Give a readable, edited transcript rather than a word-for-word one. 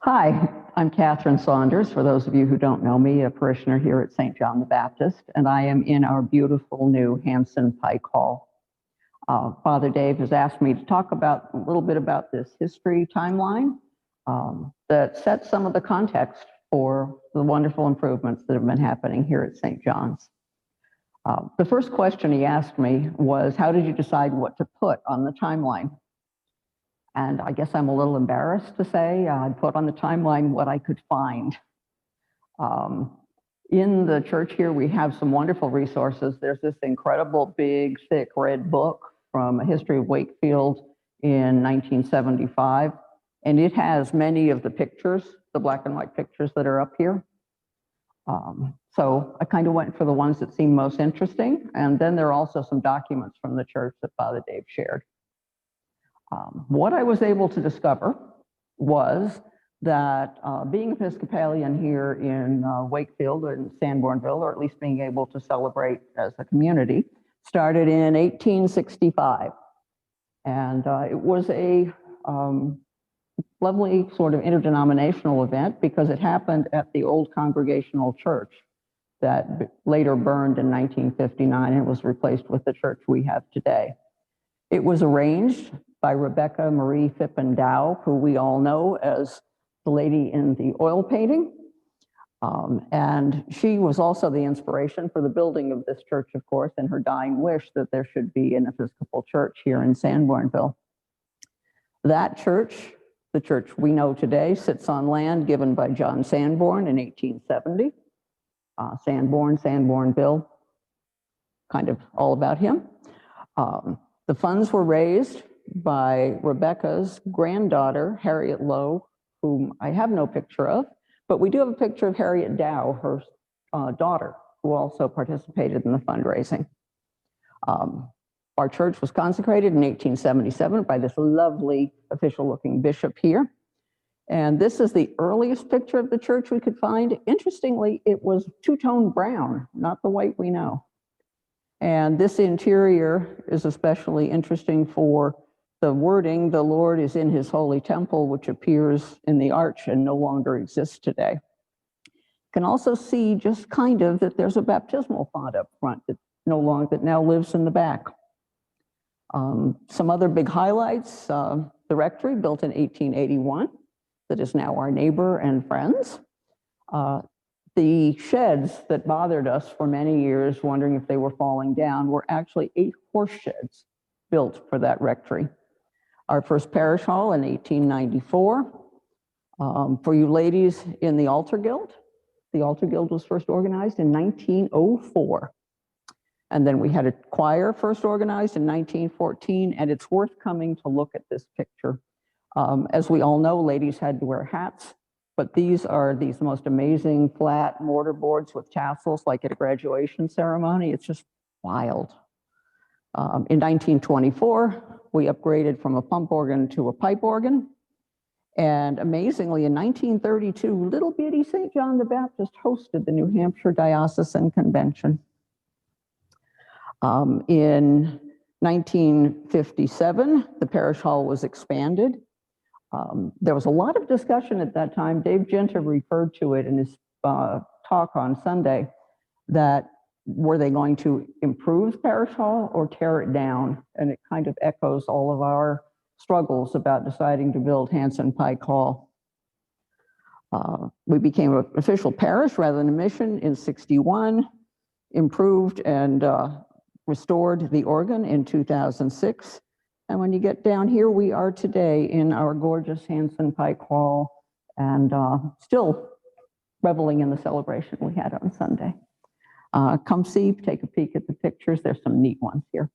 Hi, I'm Catherine Saunders. For those of you who don't know me, a parishioner here at St. John the Baptist, and I am in our beautiful new Hansen Pike Hall. Father Dave has asked me to talk a little bit about this history timeline that sets some of the context for the wonderful improvements that have been happening here at St. John's. The first question he asked me was, how did you decide what to put on the timeline? And I guess I'm a little embarrassed to say I put on the timeline what I could find. In the church here, we have some wonderful resources. There's this incredible big, thick red book from A History of Wakefield in 1975. And it has many of the pictures, the black and white pictures that are up here. So I kind of went for the ones that seemed most interesting. And then there are also some documents from the church that Father Dave shared. What I was able to discover was that being Episcopalian here in Wakefield and Sanbornville, or at least being able to celebrate as a community, started in 1865. And it was a lovely sort of interdenominational event because it happened at the old Congregational Church that later burned in 1959 and was replaced with the church we have today. It was arranged by Rebecca Marie Phippen Dow, who we all know as the lady in the oil painting. And she was also the inspiration for the building of this church, of course, and her dying wish that there should be an Episcopal church here in Sanbornville. That church, the church we know today, sits on land given by John Sanborn in 1870. Sanbornville, kind of all about him. The funds were raised by Rebecca's granddaughter, Harriet Lowe, whom I have no picture of, but we do have a picture of Harriet Dow, her daughter, who also participated in the fundraising. Our church was consecrated in 1877 by this lovely official-looking bishop here. And this is the earliest picture of the church we could find. Interestingly, it was two-tone brown, not the white we know. And this interior is especially interesting for the wording, "The Lord is in his holy temple," which appears in the arch and no longer exists today. You can also see just kind of that there's a baptismal font up front that now lives in the back. Some other big highlights, the rectory built in 1881 that is now our neighbor and friends. The sheds that bothered us for many years, wondering if they were falling down, were actually 8 horse sheds built for that rectory. Our first parish hall in 1894. For you ladies in the Altar Guild was first organized in 1904. And then we had a choir first organized in 1914, and it's worth coming to look at this picture. As we all know, ladies had to wear hats, but these are these most amazing flat mortar boards with tassels like at a graduation ceremony. It's just wild. In 1924, we upgraded from a pump organ to a pipe organ. And amazingly, in 1932, little bitty St. John the Baptist hosted the New Hampshire Diocesan Convention. In 1957, the parish hall was expanded. There was a lot of discussion at that time. Dave Genta referred to it in his talk on Sunday, that were they going to improve the parish hall or tear it down? And it kind of echoes all of our struggles about deciding to build Hansen Pike Hall. We became an official parish rather than a mission in '61, improved and restored the organ in 2006. And when you get down here, we are today in our gorgeous Hansen Pike Hall and still reveling in the celebration we had on Sunday. Come see, take a peek at the pictures. There's some neat ones here.